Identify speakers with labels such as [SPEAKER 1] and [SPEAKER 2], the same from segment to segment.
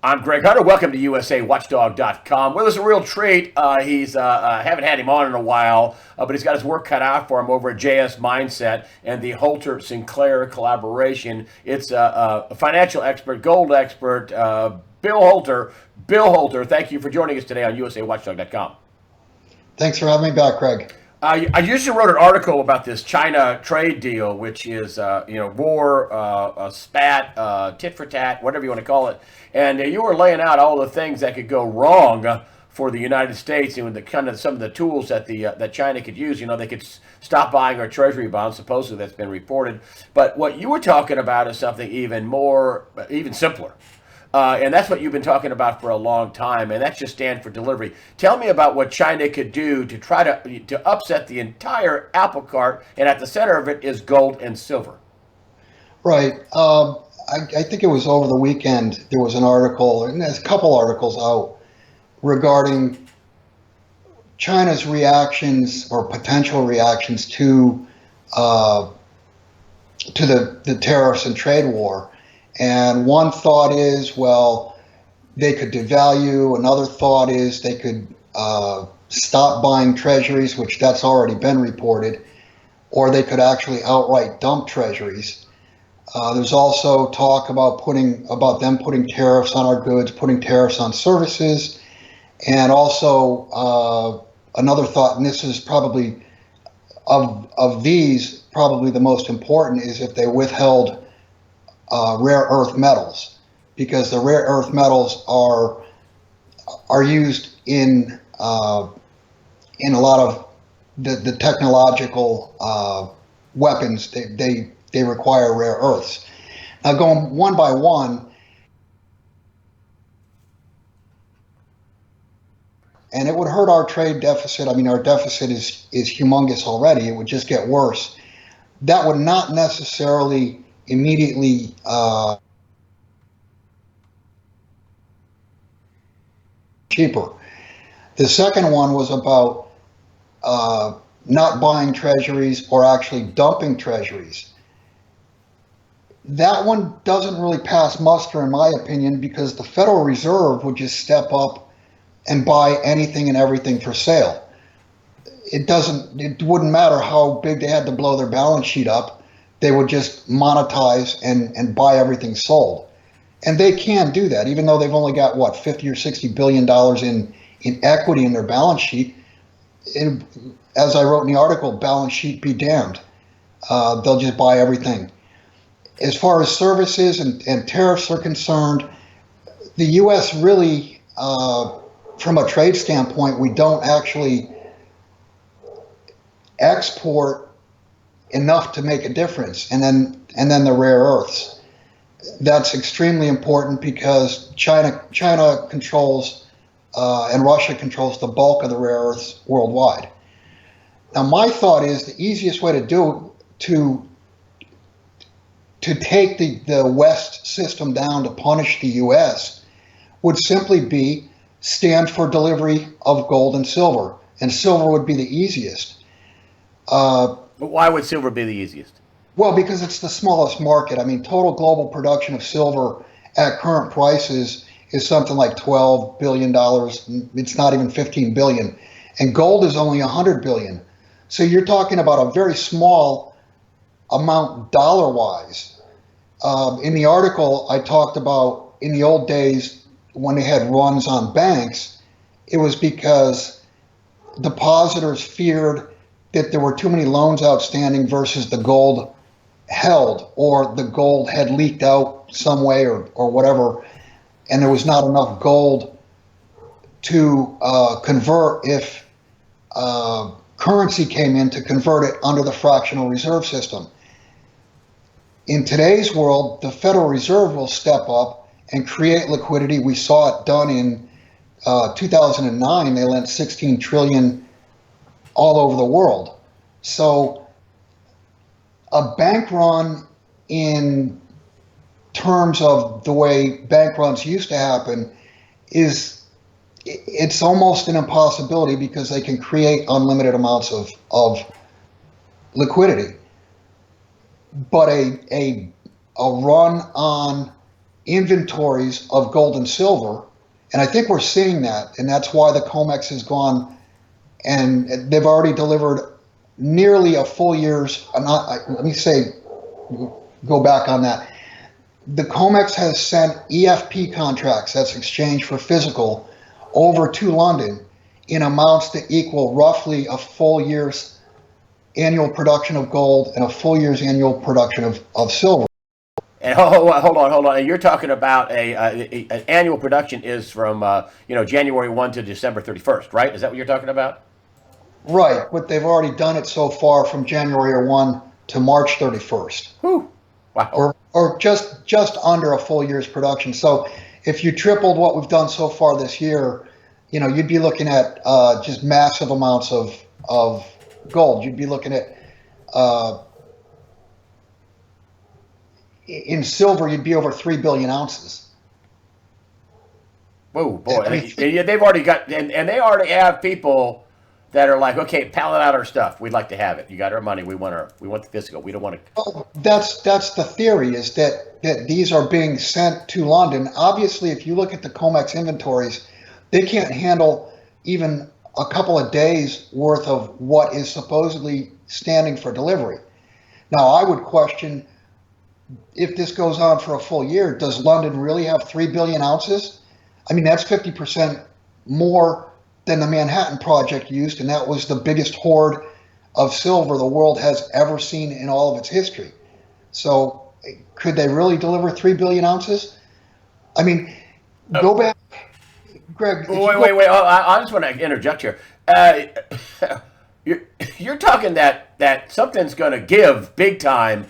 [SPEAKER 1] I'm Greg Hunter. Welcome to USAWatchdog.com. Well, it's a real treat. He's haven't had him on in a while, but he's got his work cut out for him over at JS Mindset and the Holter Sinclair collaboration. It's a financial expert, gold expert, Bill Holter. Bill Holter, thank you for joining us today on USAWatchdog.com.
[SPEAKER 2] Thanks for having me back, Craig.
[SPEAKER 1] I usually wrote an article about this China trade deal, which is, war, spat, tit for tat, whatever you want to call it. And you were laying out all the things that could go wrong for the United States and the kind of some of the tools that that China could use. They could stop buying our treasury bonds. Supposedly that's been reported. But what you were talking about is something even simpler. And that's what you've been talking about for a long time, and that's just stand for delivery. Tell me about what China could do to try to upset the entire apple cart, and at the center of it is gold and silver.
[SPEAKER 2] Right. I think it was over the weekend there was an article, and there's a couple articles out regarding China's reactions or potential reactions to the tariffs and trade war. And one thought is, well, they could devalue. Another thought is they could stop buying treasuries, which that's already been reported, or they could actually outright dump treasuries. There's also talk about them putting tariffs on our goods, putting tariffs on services, and also another thought, and this is probably of these probably the most important, is if they withheld rare earth metals, because the rare earth metals are used in a lot of the technological weapons. They require rare earths. Now, going one by one, and it would hurt our trade deficit. I mean, our deficit is humongous already. It would just get worse. That would not necessarily immediately cheaper. The second one was about not buying treasuries or actually dumping treasuries. That one doesn't really pass muster, in my opinion, because the Federal Reserve would just step up and buy anything and everything for sale. It wouldn't matter how big they had to blow their balance sheet up. They would just monetize and buy everything sold. And they can do that, even though they've only got, what, $50 or $60 billion in equity in their balance sheet. As I wrote in the article, balance sheet be damned. They'll just buy everything. As far as services and tariffs are concerned, the U.S. really, from a trade standpoint, we don't actually export enough to make a difference. And then the rare earths. That's extremely important because China controls and Russia controls the bulk of the rare earths worldwide. Now, my thought is the easiest way to do to take the West system down to punish the U.S. would simply be stand for delivery of gold and silver, and silver would be the easiest.
[SPEAKER 1] But why would silver be the easiest?
[SPEAKER 2] Well, because it's the smallest market. I mean, total global production of silver at current prices is something like $12 billion. It's not even 15 billion. And gold is only 100 billion. So you're talking about a very small amount dollar-wise. In the article, I talked about in the old days when they had runs on banks, it was because depositors feared that there were too many loans outstanding versus the gold held, or the gold had leaked out some way or whatever, and there was not enough gold to convert if currency came in to convert it under the fractional reserve system. In today's world, the Federal Reserve will step up and create liquidity. We saw it done in 2009. They lent 16 trillion all over the world. So a bank run, in terms of the way bank runs used to happen, it's almost an impossibility because they can create unlimited amounts of liquidity. But a run on inventories of gold and silver. And I think we're seeing that. And that's why the COMEX has gone, and they've already delivered nearly a full year's, let me say, go back on that. The COMEX has sent EFP contracts, that's exchange for physical, over to London in amounts that equal roughly a full year's annual production of gold and a full year's annual production of silver.
[SPEAKER 1] And hold on. You're talking about an annual production is from January 1 to December 31st, right? Is that what you're talking about?
[SPEAKER 2] Right, but they've already done it so far from January 1 to March 31st.
[SPEAKER 1] Whew. Wow.
[SPEAKER 2] Or just under a full year's production. So if you tripled what we've done so far this year, you'd be looking at just massive amounts of gold. You'd be looking at in silver, you'd be over 3 billion ounces.
[SPEAKER 1] Whoa, boy! They've already got, and they already have people that are like, okay, pallet out our stuff. We'd like to have it. You got our money. We want the physical. We don't want to.
[SPEAKER 2] Well, that's the theory, is that these are being sent to London. Obviously, if you look at the COMEX inventories, they can't handle even a couple of days worth of what is supposedly standing for delivery. Now, I would question, if this goes on for a full year, does London really have 3 billion ounces? I mean, that's 50% more than the Manhattan Project used, and that was the biggest hoard of silver the world has ever seen in all of its history. So could they really deliver 3 billion ounces? I mean, go back, Greg.
[SPEAKER 1] Wait. I just want to interject here. You're talking that something's going to give big time,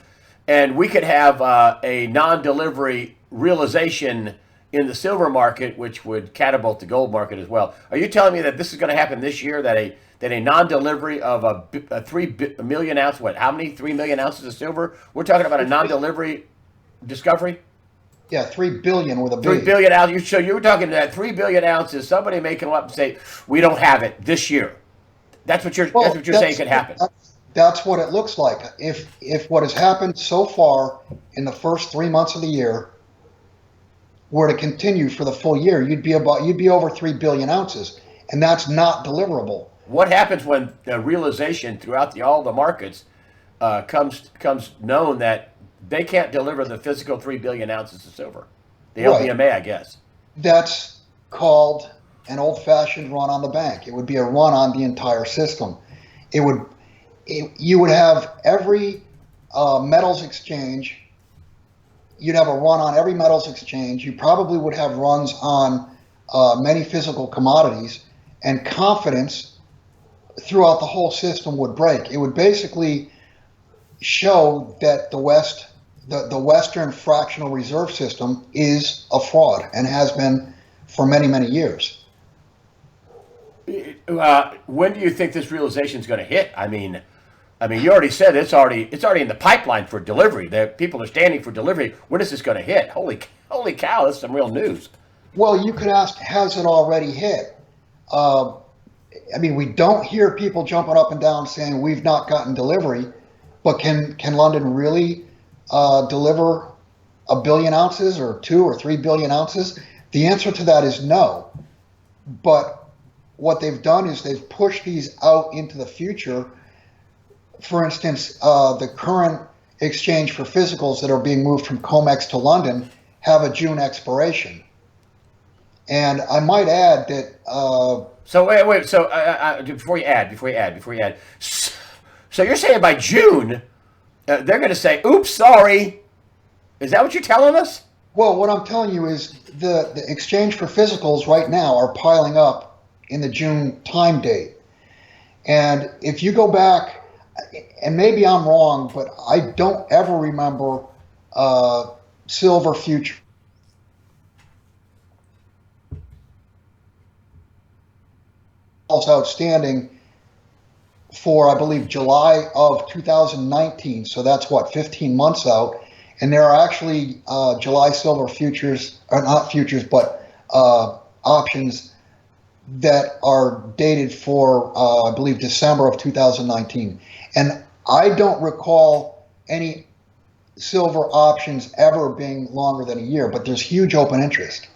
[SPEAKER 1] and we could have a non-delivery realization in the silver market, which would catapult the gold market as well. Are you telling me that this is going to happen this year? That a non-delivery of a 3 million ounce, how many 3 million ounces of silver? We're talking about a non-delivery discovery.
[SPEAKER 2] Yeah, 3 billion with a B.
[SPEAKER 1] 3 billion ounces. So you were talking that 3 billion ounces. Somebody may come up and say, we don't have it this year. That's what you're saying could happen.
[SPEAKER 2] That's what it looks like. If what has happened so far in the first 3 months of the year were to continue for the full year, you'd be over 3 billion ounces, and that's not deliverable.
[SPEAKER 1] What happens when the realization throughout all the markets comes known that they can't deliver the physical 3 billion ounces of silver? The LBMA, I guess.
[SPEAKER 2] That's called an old-fashioned run on the bank. It would be a run on the entire system. You would have every metals exchange. You'd have a run on every metals exchange. You probably would have runs on many physical commodities, and confidence throughout the whole system would break. It would basically show that the Western fractional reserve system is a fraud and has been for many, many years.
[SPEAKER 1] When do you think this realization is going to hit? I mean, you already said it's already in the pipeline for delivery. The people are standing for delivery. When is this going to hit? Holy cow! That's some real news.
[SPEAKER 2] Well, you could ask, has it already hit? We don't hear people jumping up and down saying we've not gotten delivery, but can London really deliver 1 billion ounces or 2 or 3 billion ounces? The answer to that is no. But what they've done is they've pushed these out into the future. For instance, the current exchange for physicals that are being moved from COMEX to London have a June expiration. And I might add that.
[SPEAKER 1] So wait. So before you add. So you're saying by June, they're going to say, "Oops, sorry." Is that what you're telling us?
[SPEAKER 2] Well, what I'm telling you is the exchange for physicals right now are piling up in the June time date. And if you go back, and maybe I'm wrong, but I don't ever remember silver future outstanding for, I believe, July of 2019. So that's 15 months out. And there are actually July silver futures, or not futures, but options that are dated for, I believe, December of 2019. And I don't recall any silver options ever being longer than a year, but there's huge open interest.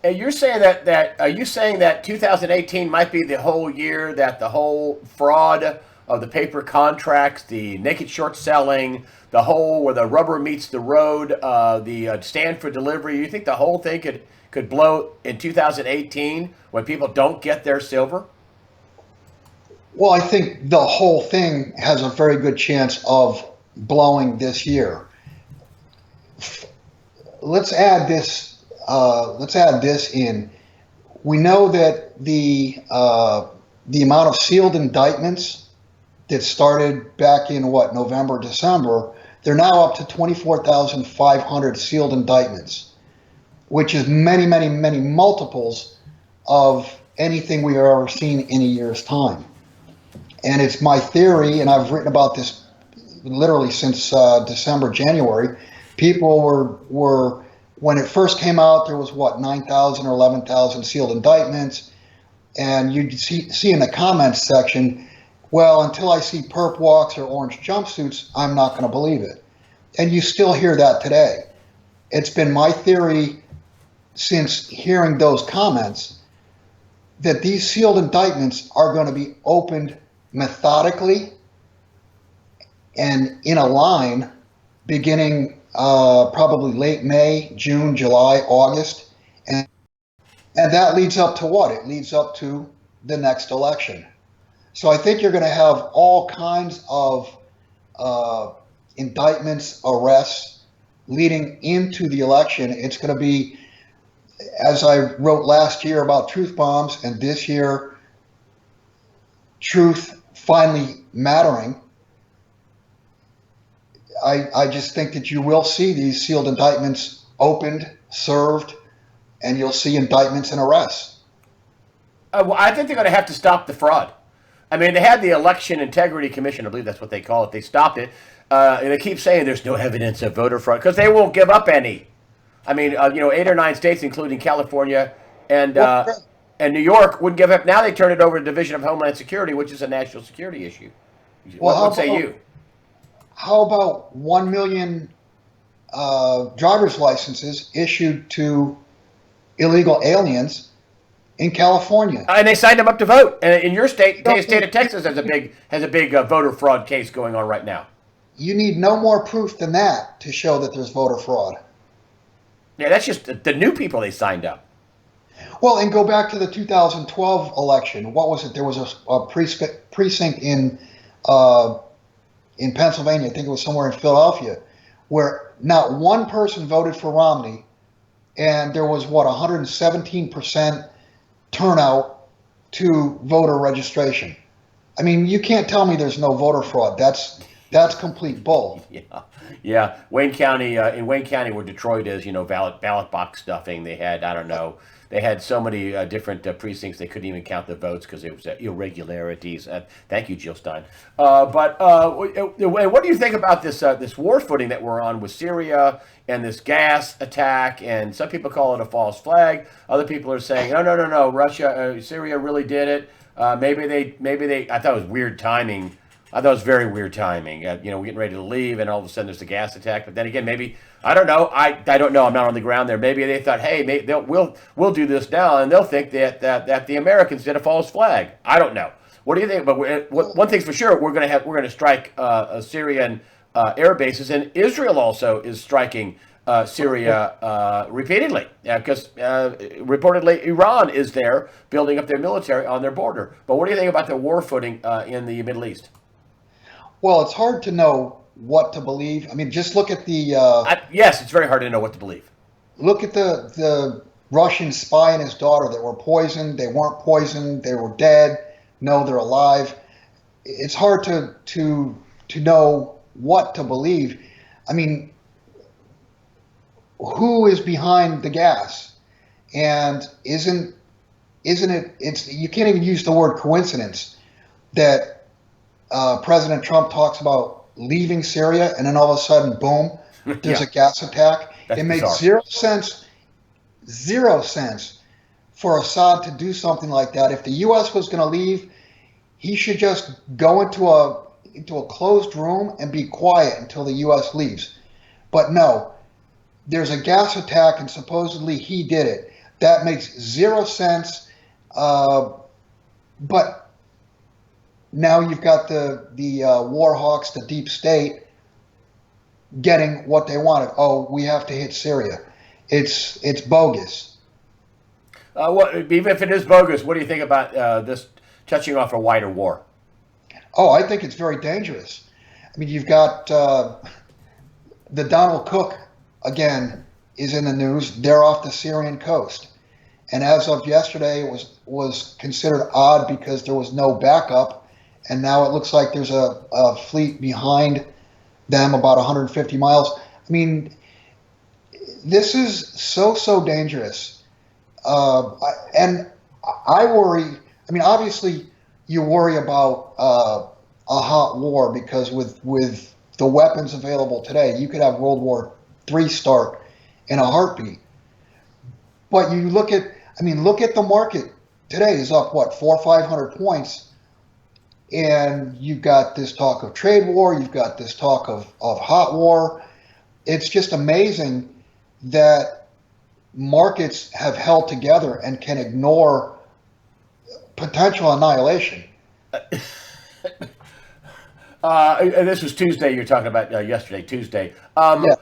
[SPEAKER 1] And you're saying that are you saying that 2018 might be the whole year that the whole fraud of the paper contracts, the naked short selling, the whole where the rubber meets the road, the stand for delivery? You think the whole thing could blow in 2018 when people don't get their silver?
[SPEAKER 2] Well, I think the whole thing has a very good chance of blowing this year. Let's add this. Let's add this in. We know that the amount of sealed indictments that started back in November, December, they're now up to 24,500 sealed indictments, which is many, many, many multiples of anything we have ever seen in a year's time. And it's my theory, and I've written about this literally since December, January. People were when it first came out, there was 9,000 or 11,000 sealed indictments, and you'd see in the comments section, well, until I see perp walks or orange jumpsuits, I'm not going to believe it. And you still hear that today. It's been my theory since hearing those comments that these sealed indictments are going to be opened methodically and in a line beginning probably late May, June, July, August. And that leads up to what? It leads up to the next election. So I think you're going to have all kinds of indictments, arrests leading into the election. It's going to be, as I wrote last year about truth bombs, and this year, truth finally mattering. I just think that you will see these sealed indictments opened, served, and you'll see indictments and arrests.
[SPEAKER 1] Well, I think they're going to have to stop the fraud. I mean, they had the Election Integrity Commission, I believe that's what they call it. They stopped it. And they keep saying there's no evidence of voter fraud because they won't give up any. I mean, 8 or 9 states, including California and New York, wouldn't give up. Now they turn it over to the Division of Homeland Security, which is a national security issue. What say you?
[SPEAKER 2] How about 1 million driver's licenses issued to illegal aliens in California?
[SPEAKER 1] And they signed them up to vote. And in your state, the state of Texas has a big voter fraud case going on right now.
[SPEAKER 2] You need no more proof than that to show that there's voter fraud.
[SPEAKER 1] Yeah, that's just the new people they signed up.
[SPEAKER 2] Well, and go back to the 2012 election. What was it? There was a precinct in Pennsylvania, I think it was somewhere in Philadelphia, where not one person voted for Romney, and there was 117% turnout to voter registration. I mean, you can't tell me there's no voter fraud. That's complete bull.
[SPEAKER 1] Yeah. Wayne County, in Wayne County, where Detroit is, ballot box stuffing. They had, I don't know, they had so many different precincts they couldn't even count the votes because it was irregularities. Thank you, Jill Stein. But what do you think about this war footing that we're on with Syria and this gas attack? And some people call it a false flag. Other people are saying, no, Russia, Syria really did it. Maybe they. I thought it was weird timing. I thought it was very weird timing. We're getting ready to leave, and all of a sudden there's the gas attack. But then again, maybe I don't know. I don't know. I'm not on the ground there. Maybe they thought, hey, we'll do this now, and they'll think that the Americans did a false flag. I don't know. What do you think? But one thing's for sure, we're going to strike Syrian air bases, and Israel also is striking Syria repeatedly because reportedly Iran is there building up their military on their border. But what do you think about the war footing in the Middle East?
[SPEAKER 2] Well, it's hard to know what to believe. I mean, just look at the...
[SPEAKER 1] yes, it's very hard to know what to believe.
[SPEAKER 2] Look at the Russian spy and his daughter that were poisoned. They weren't poisoned. They were dead. No, they're alive. It's hard to know what to believe. I mean, who is behind the gas? And isn't it? You can't even use the word coincidence that President Trump talks about leaving Syria, and then all of a sudden, boom, there's a gas attack.
[SPEAKER 1] That's
[SPEAKER 2] it made
[SPEAKER 1] bizarre.
[SPEAKER 2] zero sense for Assad to do something like that. If the U.S. was going to leave, he should just go into a closed room and be quiet until the U.S. leaves. But no, there's a gas attack and supposedly he did it. That makes zero sense. But now you've got the war hawks, the deep state, getting what they wanted. Oh, we have to hit Syria. It's bogus.
[SPEAKER 1] Even if it is bogus, what do you think about this touching off a wider war?
[SPEAKER 2] Oh, I think it's very dangerous. I mean, you've got the Donald Cook again is in the news. They're off the Syrian coast, and as of yesterday, it was considered odd because there was no backup, and now it looks like there's a fleet behind them about 150 miles. I mean, this is so dangerous, and I worry. I mean, obviously, you worry about a hot war because with the weapons available today, you could have World War III start in a heartbeat. But you look at, I mean, look at the market today is up what 400 or 500 points, and you've got this talk of trade war, you've got this talk of hot war. It's just amazing that markets have held together and can ignore potential annihilation.
[SPEAKER 1] And this was Tuesday. You're talking about yesterday, Tuesday.
[SPEAKER 2] Yeah.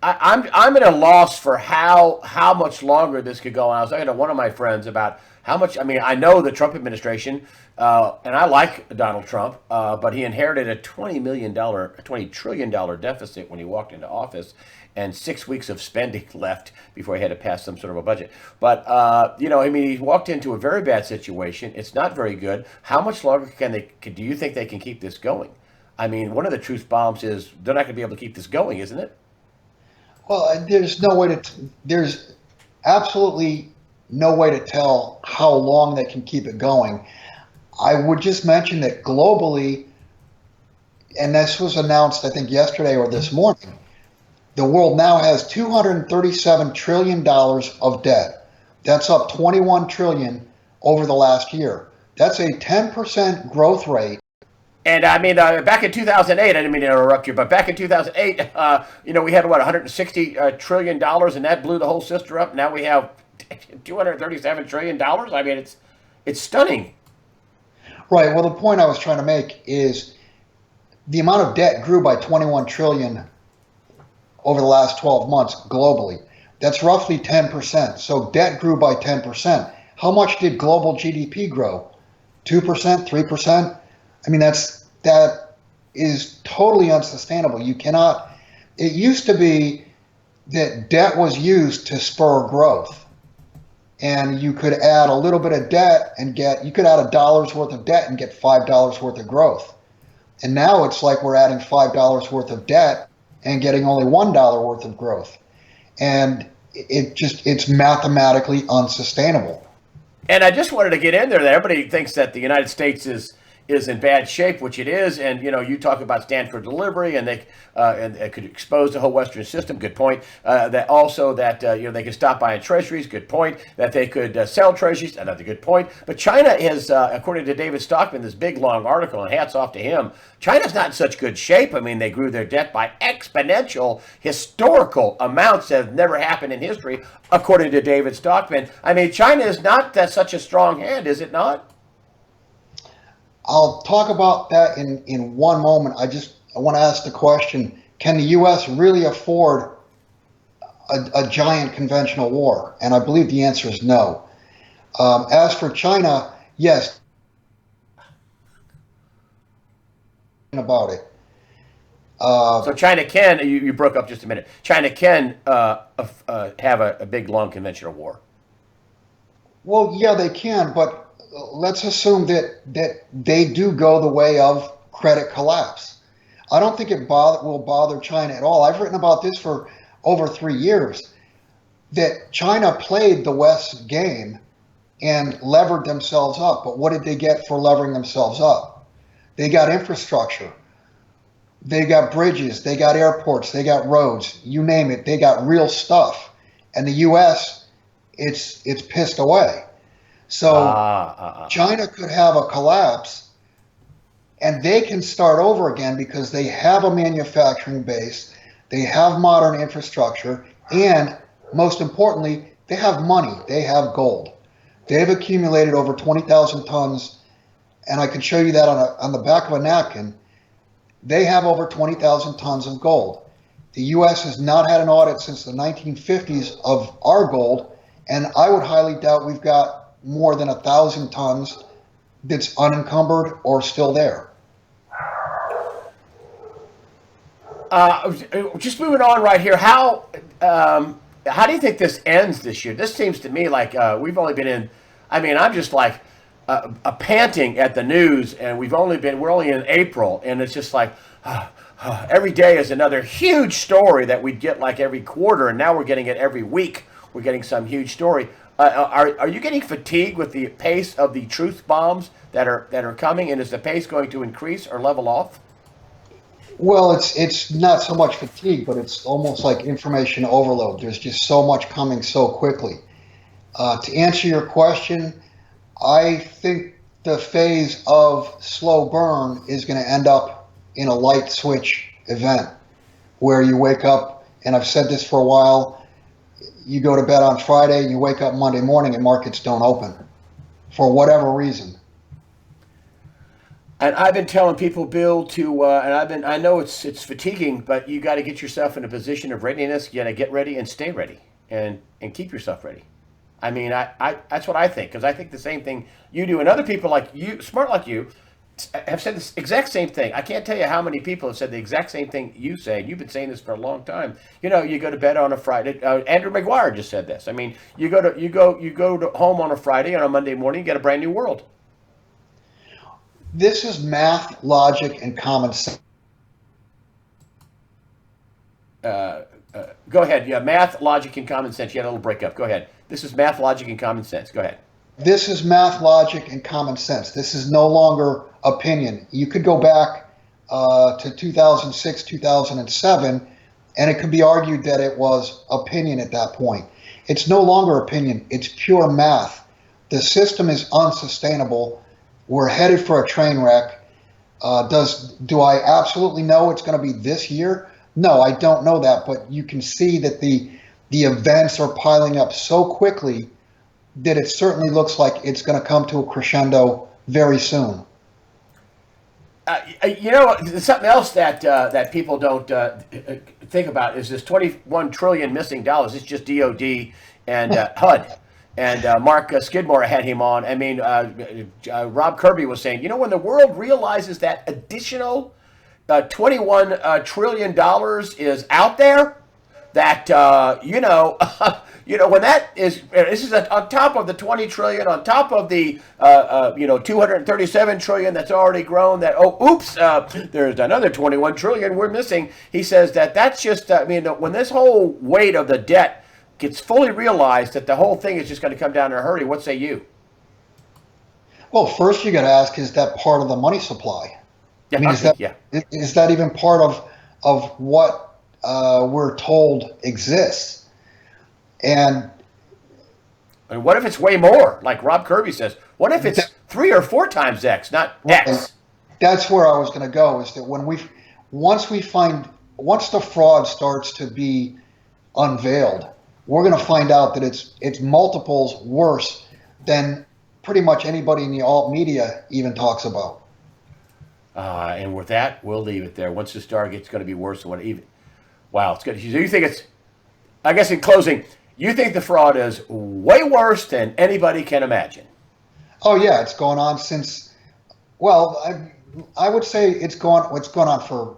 [SPEAKER 1] I'm at a loss for how much longer this could go on. I was talking to one of my friends about how much. I mean, I know the Trump administration, and I like Donald Trump, but he inherited a $20 trillion deficit when he walked into office, and 6 weeks of spending left before he had to pass some sort of a budget. But I mean, he walked into a very bad situation. It's not very good. How much longer do you think they can keep this going? I mean, one of the truth bombs is they're not going to be able to keep this going, isn't it?
[SPEAKER 2] Well, there's absolutely no way to tell how long they can keep it going. I would just mention that globally, and this was announced, I think, yesterday or this morning, the world now has $237 trillion of debt. That's up 21 trillion over the last year. That's a 10% growth rate.
[SPEAKER 1] And I mean, back in 2008, I didn't mean to interrupt you, but back in 2008, we had what 160 trillion dollars, and that blew the whole sister up. Now we have 237 trillion dollars. I mean, it's stunning.
[SPEAKER 2] Right. Well, the point I was trying to make is the amount of debt grew by 21 trillion over the last 12 months globally. That's roughly 10%. So debt grew by 10%. How much did global GDP grow? 2%, 3%? I mean, that is totally unsustainable. You cannot. It used to be that debt was used to spur growth, and you could add a little bit of debt and you could add $1 worth of debt and get $5 worth of growth. And now it's like we're adding $5 worth of debt and getting only $1 worth of growth, and it's mathematically unsustainable.
[SPEAKER 1] And I just wanted to get in there that everybody thinks that the United States is in bad shape, which it is. And you talk about stand for delivery, and it could expose the whole Western system. Good point. That also that they could stop buying treasuries. Good point. That they could sell treasuries. Another good point. But China is, according to David Stockman, this big long article, and hats off to him. China's not in such good shape. I mean, they grew their debt by exponential, historical amounts that have never happened in history, according to David Stockman. I mean, China is not such a strong hand, is it not?
[SPEAKER 2] I'll talk about that in one moment. I want to ask the question, can the U.S. really afford a giant conventional war? And I believe the answer is no. As for China, yes, about it.
[SPEAKER 1] So China can, you broke up just a minute, China can have a big, long conventional war.
[SPEAKER 2] Well, yeah, they can, but let's assume that they do go the way of credit collapse. I don't think it will bother China at all. I've written about this for over 3 years, that China played the West's game and levered themselves up. But what did they get for levering themselves up? They got infrastructure. They got bridges. They got airports. They got roads. You name it. They got real stuff. And the U.S., it's pissed away. So China could have a collapse, and they can start over again because they have a manufacturing base, they have modern infrastructure, and most importantly, they have money, they have gold. They've accumulated over 20,000 tons, and I can show you that on the back of a napkin. They have over 20,000 tons of gold. The U.S. has not had an audit since the 1950s of our gold, and I would highly doubt we've got more than 1,000 tons that's unencumbered or still there.
[SPEAKER 1] Just moving on right here. How do you think this ends this year? This seems to me like we've only been in. I mean, I'm just like a panting at the news, and we're only in April, and it's just like every day is another huge story that we get like every quarter, and now we're getting it every week. We're getting some huge story. Are you getting fatigued with the pace of the truth bombs that are coming, and is the pace going to increase or level off?
[SPEAKER 2] Well, it's not so much fatigue, but it's almost like information overload. There's just so much coming so quickly. To answer your question, I think the phase of slow burn is going to end up in a light switch event where you wake up, and I've said this for a while, you go to bed on Friday and you wake up Monday morning and markets don't open for whatever reason.
[SPEAKER 1] And I've been telling people, Bill, I know it's fatiguing, but you got to get yourself in a position of readiness. You got to get ready and stay ready, and keep yourself ready. I mean, I that's what I think, because I think the same thing you do, and other people like you, smart like you, have said this exact same thing. I can't tell you how many people have said the exact same thing you say. You've been saying this for a long time. You know, you go to bed on a Friday. Andrew McGuire just said this. I mean, you go to home on a Friday, and on a Monday morning, you get a brand new world.
[SPEAKER 2] This is math, logic, and common sense.
[SPEAKER 1] Go ahead. Yeah, math, logic, and common sense. You had a little breakup. Go ahead. This is math, logic, and common sense. Go ahead.
[SPEAKER 2] This is math, logic, and common sense. This is no longer opinion. You could go back to 2006, 2007, and it could be argued that it was opinion at that point. It's no longer opinion. It's pure math. The system is unsustainable. We're headed for a train wreck. Do I absolutely know it's going to be this year? No, I don't know that, but you can see that the events are piling up so quickly that it certainly looks like it's going to come to a crescendo very soon.
[SPEAKER 1] You know, something else that people don't think about is this 21 trillion missing dollars. It's just DOD and HUD. And Mark Skidmore had him on. I mean, Rob Kirby was saying, you know, when the world realizes that additional $21 trillion is out there, that when that is, this is on top of the 20 trillion, on top of the 237 trillion that's already grown. There's another 21 trillion we're missing. He says that's just, when this whole weight of the debt gets fully realized, that the whole thing is just going to come down in a hurry. What say you?
[SPEAKER 2] Well, first you got to ask, is that part of the money supply?
[SPEAKER 1] Yeah,
[SPEAKER 2] I mean, is that even part of what we're told exists? And
[SPEAKER 1] what if it's way more? Like Rob Kirby says, what if it's 3 or 4 times X, not X?
[SPEAKER 2] That's where I was going to go. Is that once the fraud starts to be unveiled, we're going to find out that it's multiples worse than pretty much anybody in the alt media even talks about.
[SPEAKER 1] And with that, we'll leave it there. Once the star gets going to be worse than what even. Wow, it's good. So you think it's? I guess in closing, you think the fraud is way worse than anybody can imagine?
[SPEAKER 2] Oh yeah, it's going on since. Well, I would say it's gone on for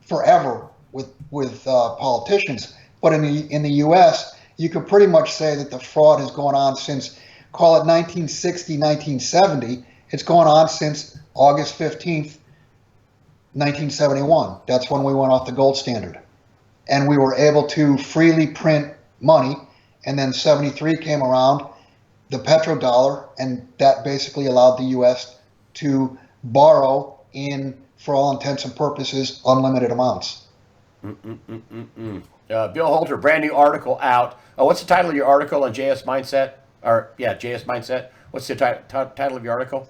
[SPEAKER 2] forever with politicians. But in the U.S., you could pretty much say that the fraud has gone on since, call it 1960, 1970. It's gone on since August 15th, 1971. That's when we went off the gold standard. And we were able to freely print money. And then 73 came around, the petrodollar, and that basically allowed the U.S. to borrow in, for all intents and purposes, unlimited amounts.
[SPEAKER 1] Bill Holter, brand new article out. What's the title of your article on JS Mindset? JS Mindset. What's the title of your article?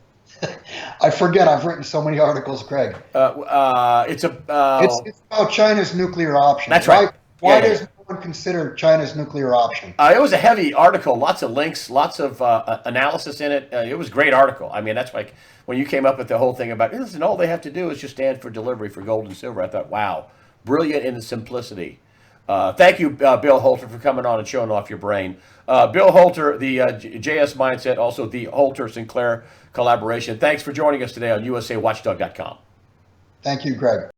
[SPEAKER 2] I forget. I've written so many articles, Greg.
[SPEAKER 1] It's a
[SPEAKER 2] It's about China's nuclear option.
[SPEAKER 1] That's right.
[SPEAKER 2] Why
[SPEAKER 1] Yeah.
[SPEAKER 2] does no one consider China's nuclear option?
[SPEAKER 1] It was a heavy article, lots of links, lots of analysis in it. It was a great article. I mean, that's like when you came up with the whole thing about, listen, all they have to do is just stand for delivery for gold and silver. I thought, wow, brilliant in the simplicity. Thank you, Bill Holter, for coming on and showing off your brain. Bill Holter, the JS Mindset, also the Holter Sinclair collaboration. Thanks for joining us today on USAWatchdog.com.
[SPEAKER 2] Thank you, Greg.